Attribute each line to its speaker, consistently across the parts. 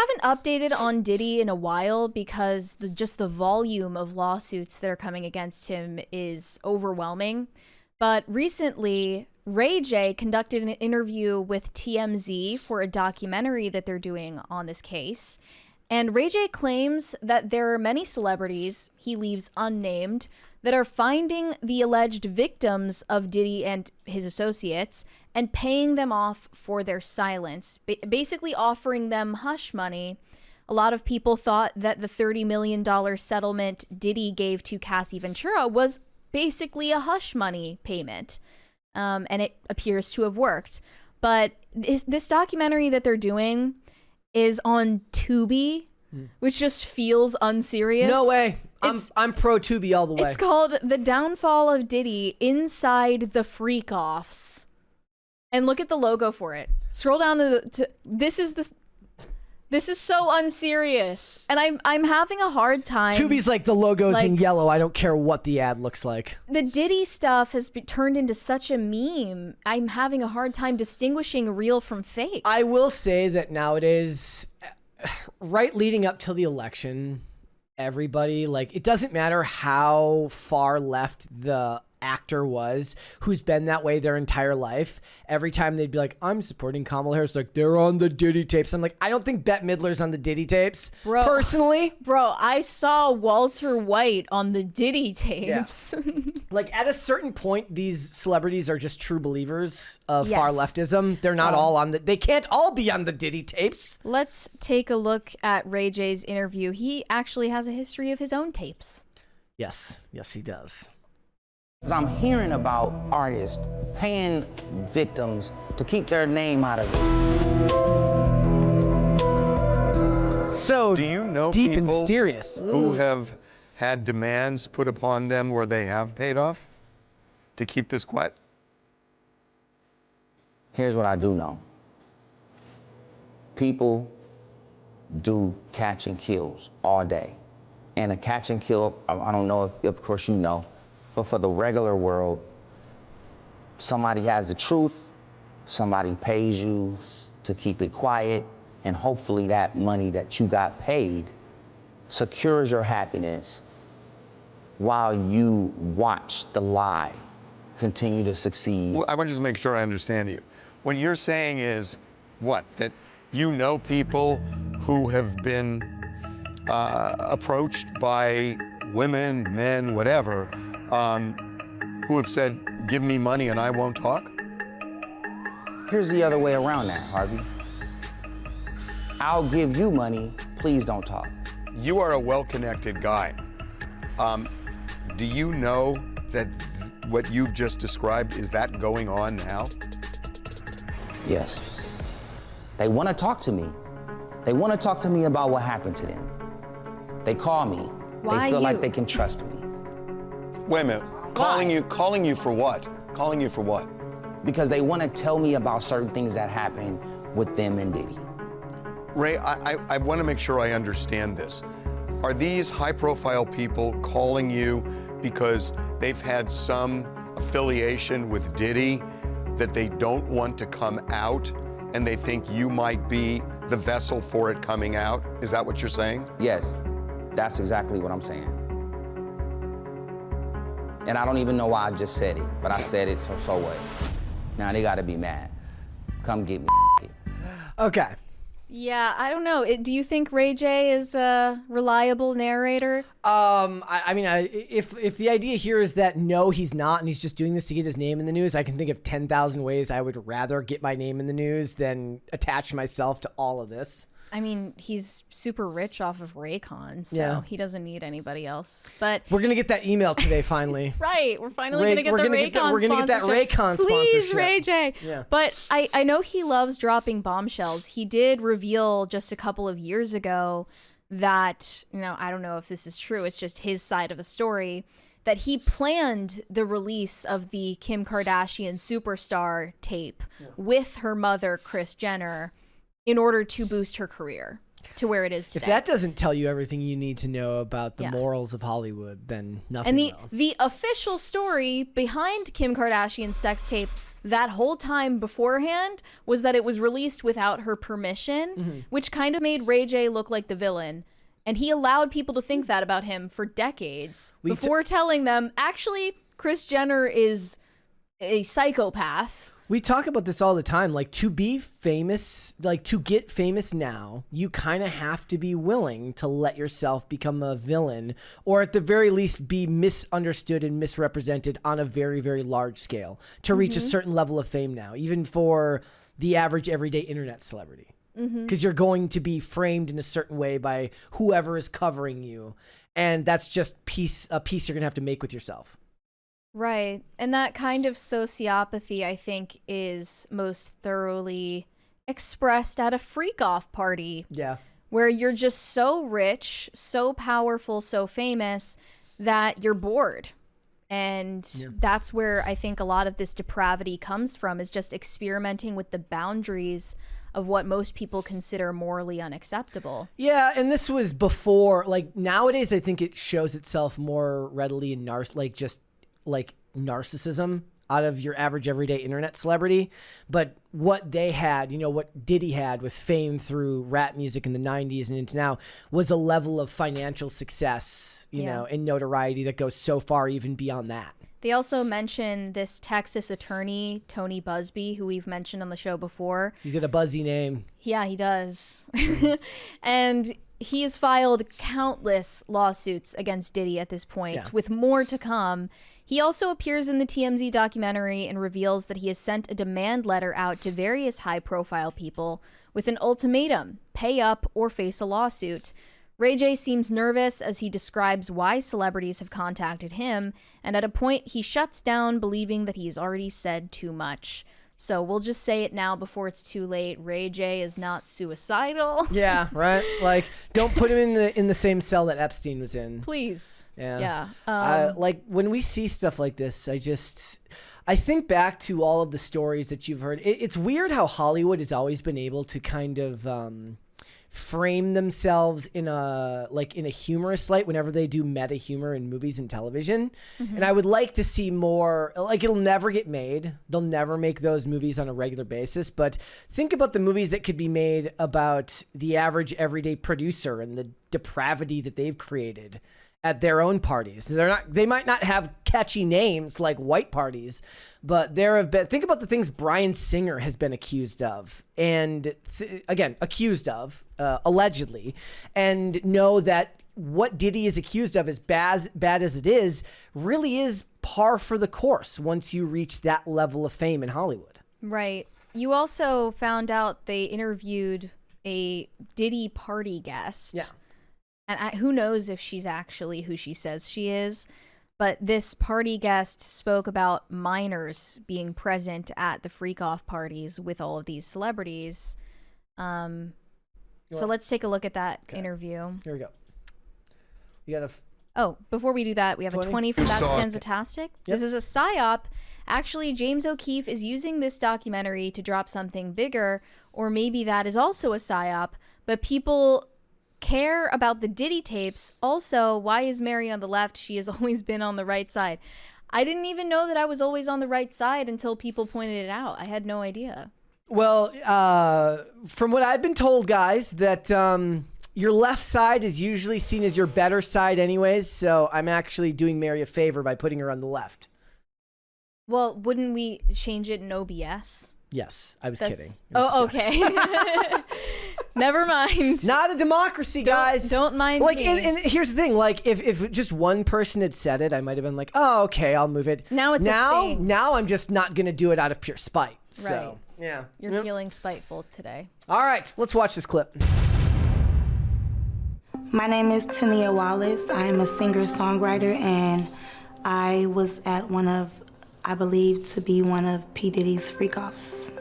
Speaker 1: haven't updated on Diddy in a while because just the volume of lawsuits that are coming against him is overwhelming. But recently, Ray J conducted an interview with TMZ for a documentary that they're doing on this case. And Ray J claims that there are many celebrities, he leaves unnamed, that are finding the alleged victims of Diddy and his associates and paying them off for their silence, basically offering them hush money. A lot of people thought that the $30 million settlement Diddy gave to Cassie Ventura was basically a hush money payment. And it appears to have worked. But this documentary that they're doing is on Tubi, which just feels unserious.
Speaker 2: No way. I'm pro Tubi all the way.
Speaker 1: It's called The Downfall of Diddy Inside the Freak-Offs. And look at the logo for it. Scroll down to this is so unserious. And I'm having a hard time.
Speaker 2: Tubi's like the logo's in yellow. I don't care what the ad looks like.
Speaker 1: The Diddy stuff has been turned into such a meme. I'm having a hard time distinguishing real from fake.
Speaker 2: I will say that nowadays, right leading up till the election, everybody, it doesn't matter how far left the actor was who's been that way their entire life. Every time they'd be like, I'm supporting Kamala Harris, they're on the Diddy tapes. I'm like, I don't think Bette Midler's on the Diddy tapes, personally.
Speaker 1: Bro, I saw Walter White on the Diddy tapes.
Speaker 2: Yeah. At a certain point, these celebrities are just true believers of far leftism. They're not all on they can't all be on the Diddy tapes.
Speaker 1: Let's take a look at Ray J's interview. He actually has a history of his own tapes.
Speaker 2: Yes, he does.
Speaker 3: I'm hearing about artists paying victims to keep their name out of it.
Speaker 4: So, do you know
Speaker 2: deep
Speaker 4: people
Speaker 2: and mysterious
Speaker 4: who have had demands put upon them where they have paid off to keep this quiet?
Speaker 3: Here's what I do know. People do catch and kills all day. And a catch and kill, I don't know if, of course, you know, but for the regular world, somebody has the truth, somebody pays you to keep it quiet, and hopefully that money that you got paid secures your happiness while you watch the lie continue to succeed.
Speaker 4: Well, I want to just make sure I understand you. What you're saying is what? That you know people who have been approached by women, men, whatever, who have said, give me money and I won't talk?
Speaker 3: Here's the other way around that, Harvey. I'll give you money, please don't talk.
Speaker 4: You are a well-connected guy. Do you know that what you've just described, is that going on now?
Speaker 3: Yes. They want to talk to me. They want to talk to me about what happened to them. They call me. They feel like they can trust me.
Speaker 4: Wait a minute. Calling you for what? Calling you for what?
Speaker 3: Because they want to tell me about certain things that happened with them and Diddy.
Speaker 4: Ray, I want to make sure I understand this. Are these high-profile people calling you because they've had some affiliation with Diddy that they don't want to come out and they think you might be the vessel for it coming out? Is that what you're saying?
Speaker 3: Yes, that's exactly what I'm saying. And I don't even know why I just said it, but I said it, so what? Now they gotta be mad. Come get me.
Speaker 2: Okay.
Speaker 1: Yeah, I don't know. Do you think Ray J is a reliable narrator?
Speaker 2: I mean, if the idea here is that no, he's not, and he's just doing this to get his name in the news, I can think of 10,000 ways I would rather get my name in the news than attach myself to all of this.
Speaker 1: I mean, he's super rich off of Raycon, so he doesn't need anybody else. But
Speaker 2: we're gonna get that email today, finally.
Speaker 1: Right, we're finally gonna get the Raycon.
Speaker 2: We're gonna get that Raycon sponsorship.
Speaker 1: Please, Ray J. Yeah. But I know he loves dropping bombshells. He did reveal just a couple of years ago that, I don't know if this is true. It's just his side of the story, that he planned the release of the Kim Kardashian Superstar tape with her mother, Kris Jenner, in order to boost her career to where it is today.
Speaker 2: If that doesn't tell you everything you need to know about the morals of Hollywood, then nothing will.
Speaker 1: And the official story behind Kim Kardashian's sex tape that whole time beforehand was that it was released without her permission, which kind of made Ray J look like the villain. And he allowed people to think that about him for decades before telling them, actually, Kris Jenner is a psychopath.
Speaker 2: We talk about this all the time. Like, to be famous, like to get famous now, you kind of have to be willing to let yourself become a villain, or at the very least be misunderstood and misrepresented on a very, very large scale to reach a certain level of fame now, even for the average everyday internet celebrity. Because you're going to be framed in a certain way by whoever is covering you. And that's just a piece you're going to have to make with yourself.
Speaker 1: Right. And that kind of sociopathy, I think, is most thoroughly expressed at a freak-off party.
Speaker 2: Yeah.
Speaker 1: Where you're just so rich, so powerful, so famous that you're bored. And that's where I think a lot of this depravity comes from, is just experimenting with the boundaries of what most people consider morally unacceptable.
Speaker 2: Yeah, and this was before, like, nowadays I think it shows itself more readily in narcissism out of your average everyday internet celebrity. But what they had, what Diddy had with fame through rap music in the 90s and into now, was a level of financial success, and notoriety that goes so far even beyond that.
Speaker 1: They also mention this Texas attorney, Tony Busby, who we've mentioned on the show before.
Speaker 2: He's got a buzzy name.
Speaker 1: Yeah, he does. And he has filed countless lawsuits against Diddy at this point, with more to come. He also appears in the TMZ documentary and reveals that he has sent a demand letter out to various high-profile people with an ultimatum: pay up or face a lawsuit. Ray J seems nervous as he describes why celebrities have contacted him, and at a point he shuts down, believing that he's already said too much. So we'll just say it now before it's too late. Ray J is not suicidal.
Speaker 2: Yeah, right. Like, don't put him in the same cell that Epstein was in.
Speaker 1: Please.
Speaker 2: Yeah. Like, when we see stuff like this, I think back to all of the stories that you've heard. It's weird how Hollywood has always been able to kind of frame themselves in a humorous light whenever they do meta humor in movies and television. And I would like to see more. Like, it'll never get made. They'll never make those movies on a regular basis. But think about the movies that could be made about the average everyday producer and the depravity that they've created at their own parties. They might not have catchy names like white parties, but there have been, think about the things Bryan Singer has been accused of, and allegedly, and know that what Diddy is accused of, as bad as it is, really is par for the course once you reach that level of fame in Hollywood.
Speaker 1: Right. You also found out they interviewed a Diddy party guest. Yeah. And who knows if she's actually who she says she is. But this party guest spoke about minors being present at the freak-off parties with all of these celebrities. So let's take a look at that interview.
Speaker 2: Here we go. You got
Speaker 1: before we do that, we have 20? A 20 from That Stanzatastic. Yep. This is a psyop. Actually, James O'Keefe is using this documentary to drop something bigger, or maybe that is also a psyop, but people care about the Diddy tapes. Also, why is Mary on the left? She has always been on the right side. I didn't even know that I was always on the right side until people pointed it out. I had no idea.
Speaker 2: Well, from what I've been told, guys, that your left side is usually seen as your better side anyways, so I'm actually doing Mary a favor by putting her on the left.
Speaker 1: Well, wouldn't we change it in OBS?
Speaker 2: Yes, I was kidding.
Speaker 1: Okay. Never mind.
Speaker 2: Not a democracy, guys.
Speaker 1: Don't mind
Speaker 2: me.
Speaker 1: And
Speaker 2: here's the thing. Like, if just one person had said it, I might have been like, oh, okay, I'll move it.
Speaker 1: Now it's a thing.
Speaker 2: Now I'm just not going to do it out of pure spite.
Speaker 1: Right.
Speaker 2: So, yeah.
Speaker 1: You're feeling spiteful today.
Speaker 2: All right, let's watch this clip.
Speaker 5: My name is Tania Wallace. I am a singer-songwriter, and I was at I believe to be one of P. Diddy's freak-offs.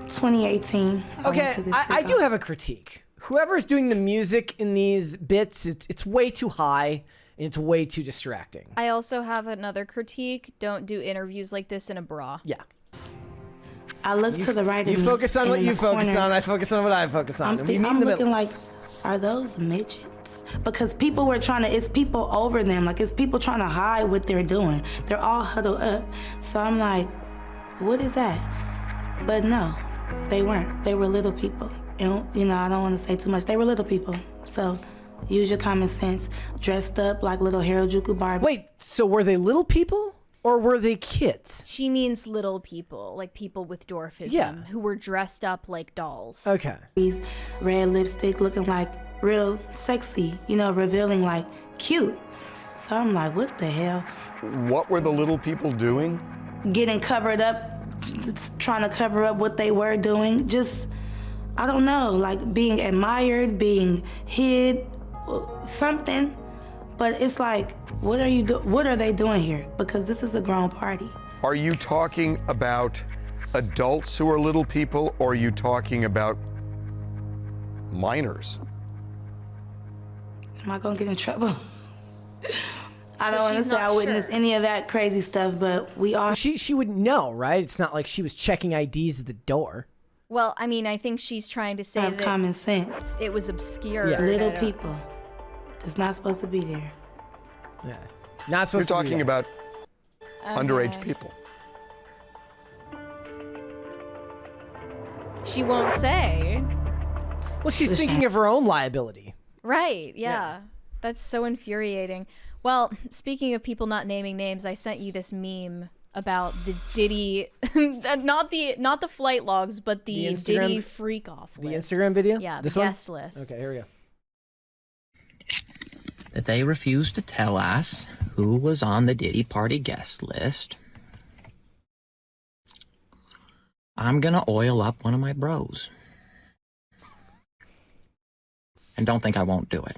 Speaker 5: 2018.
Speaker 2: Okay, I do have a critique. Whoever's doing the music in these bits, it's way too high and it's way too distracting.
Speaker 1: I also have another critique. Don't do interviews like this in a bra.
Speaker 2: Yeah.
Speaker 5: I look to the right.
Speaker 2: You focus on what you focus on. I focus on what I focus on.
Speaker 5: I'm looking like, are those midgets? Because people were it's people over them. Like, it's people trying to hide what they're doing. They're all huddled up. So I'm like, what is that? But no, they weren't. They were little people. And, I don't want to say too much. They were little people. So use your common sense. Dressed up like little Harajuku Barbie.
Speaker 2: Wait, so were they little people or were they kids?
Speaker 1: She means little people, like people with dwarfism,
Speaker 2: Yeah.
Speaker 1: who were dressed up like dolls.
Speaker 2: Okay.
Speaker 5: Red lipstick, looking like real sexy, revealing like cute. So I'm like, what the hell?
Speaker 4: What were the little people doing?
Speaker 5: Getting covered up, just trying to cover up what they were doing. Just, I don't know, like being admired, being hid, something. But it's like, what are they doing here? Because this is a grown party.
Speaker 4: Are you talking about adults who are little people, or are you talking about minors?
Speaker 5: Am I gonna get in trouble? I don't want to
Speaker 1: she's
Speaker 5: say
Speaker 1: not
Speaker 5: I witnessed
Speaker 1: sure.
Speaker 5: any of that crazy stuff, but we all
Speaker 2: She would know, right? It's not like she was checking IDs at the door.
Speaker 1: Well, I mean, I think she's trying to say
Speaker 5: have
Speaker 1: that
Speaker 5: common sense.
Speaker 1: it was obscure.
Speaker 2: Yeah.
Speaker 5: Little
Speaker 1: I don't-
Speaker 5: people that's not supposed to be there.
Speaker 2: Yeah. Not
Speaker 4: You're
Speaker 2: supposed to be
Speaker 4: talking
Speaker 2: there.
Speaker 4: about underage people.
Speaker 1: She won't say.
Speaker 2: Well, she's
Speaker 5: It's a
Speaker 2: thinking
Speaker 5: shame.
Speaker 2: of her own liability.
Speaker 1: Right, yeah. That's so infuriating. Well, speaking of people not naming names, I sent you this meme about the Diddy, not the flight logs, but the
Speaker 2: The Instagram-
Speaker 1: Diddy freak off
Speaker 2: The
Speaker 1: list.
Speaker 2: Instagram video?
Speaker 1: Yeah,
Speaker 2: This
Speaker 1: the
Speaker 2: one?
Speaker 1: guest list.
Speaker 2: Okay, here we go.
Speaker 6: That they refused to tell us who was on the Diddy party guest list. I'm gonna oil up one of my bros. And don't think I won't do it.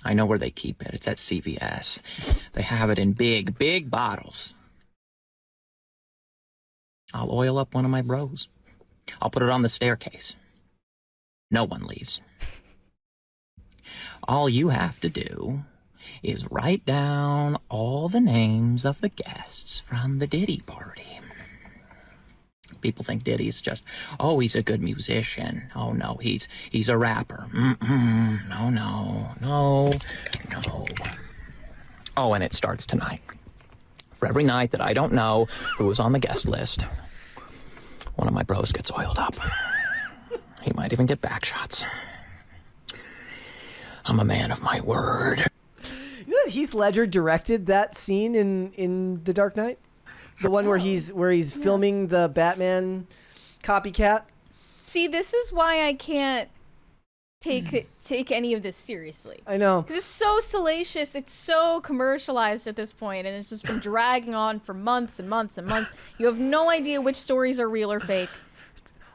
Speaker 6: I know where they keep it. It's at CVS. They have it in big, big bottles. I'll oil up one of my bros. I'll put it on the staircase. No one leaves. All you have to do is write down all the names of the guests from the Diddy party. People think Diddy's just, oh, he's a good musician. Oh, no, he's a rapper. No. Oh, and it starts tonight. For every night that I don't know who was on the guest list, one of my bros gets oiled up. He might even get back shots. I'm a man of my word.
Speaker 2: You know that Heath Ledger directed that scene in The Dark Knight? The one where he's filming the Batman copycat?
Speaker 1: See, this is why I can't take any of this seriously.
Speaker 2: I know.
Speaker 1: Because it's so salacious, it's so commercialized at this point, and it's just been dragging on for months and months and months. You have no idea which stories are real or fake.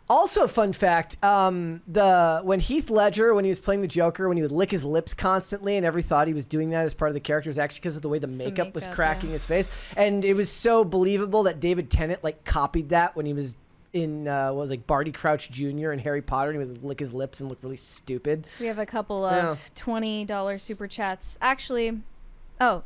Speaker 2: Also, fun fact: when Heath Ledger, when he was playing the Joker, when he would lick his lips constantly, and everyone thought he was doing that as part of the character, was actually because of the way the makeup was
Speaker 1: makeup,
Speaker 2: cracking
Speaker 1: yeah.
Speaker 2: his face, and it was so believable that David Tennant copied that when he was in Barty Crouch Jr. and Harry Potter, and he would lick his lips and look really stupid.
Speaker 1: We have a couple of $20 super chats. Actually,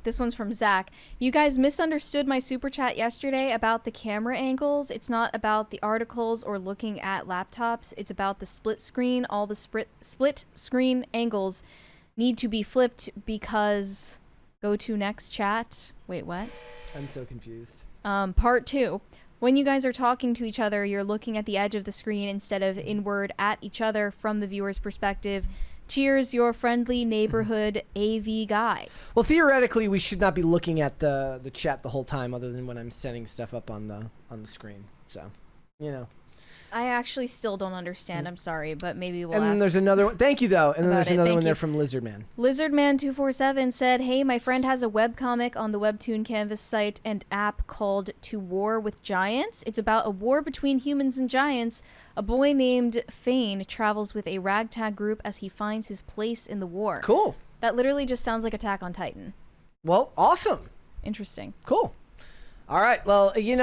Speaker 1: this one's from Zach. You guys misunderstood my super chat yesterday about the camera angles. It's not about the articles or looking at laptops. It's about the split screen. All the split screen angles need to be flipped because... Go to next chat. Wait, what?
Speaker 2: I'm so confused.
Speaker 1: Part 2. When you guys are talking to each other, you're looking at the edge of the screen instead of inward at each other from the viewer's perspective. Cheers, your friendly neighborhood AV guy.
Speaker 2: Well, theoretically, we should not be looking at the chat the whole time, other than when I'm setting stuff up on the screen. So,
Speaker 1: I actually still don't understand. I'm sorry, but maybe we'll
Speaker 2: And then
Speaker 1: ask.
Speaker 2: there's another one. Thank you, though. And then
Speaker 1: about
Speaker 2: there's
Speaker 1: it.
Speaker 2: another
Speaker 1: Thank
Speaker 2: one there
Speaker 1: you.
Speaker 2: from Lizardman.
Speaker 1: Lizardman247 said, hey, my friend has a webcomic on the Webtoon Canvas site and app called To War with Giants. It's about a war between humans and giants. A boy named Fane travels with a ragtag group as he finds his place in the war.
Speaker 2: Cool.
Speaker 1: That literally just sounds like Attack on Titan.
Speaker 2: Well, awesome.
Speaker 1: Interesting.
Speaker 2: Cool. All right. Well, you're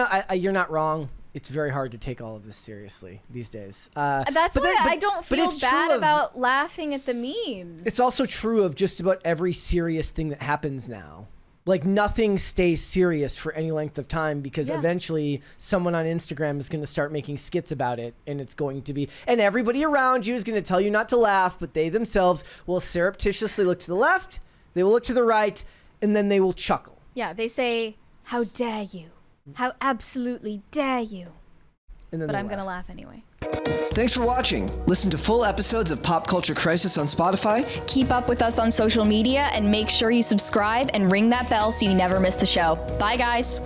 Speaker 2: not wrong. It's very hard to take all of this seriously these days.
Speaker 1: That's why I don't
Speaker 2: but
Speaker 1: feel
Speaker 2: it's true
Speaker 1: bad
Speaker 2: of-
Speaker 1: about laughing at the memes.
Speaker 2: It's also true of just about every serious thing that happens now. Nothing stays serious for any length of time because eventually someone on Instagram is going to start making skits about it, and it's going to be, and everybody around you is going to tell you not to laugh, but they themselves will surreptitiously look to the left, they will look to the right, and then they will chuckle.
Speaker 1: Yeah, they say, how dare you? How absolutely dare you?
Speaker 2: And then
Speaker 1: but
Speaker 2: they
Speaker 1: I'm going to
Speaker 2: laugh.
Speaker 1: laugh anyway.
Speaker 7: Thanks for watching. Listen to full episodes of Pop Culture Crisis on Spotify.
Speaker 8: Keep up with us on social media and make sure you subscribe and ring that bell so you never miss the show. Bye, guys.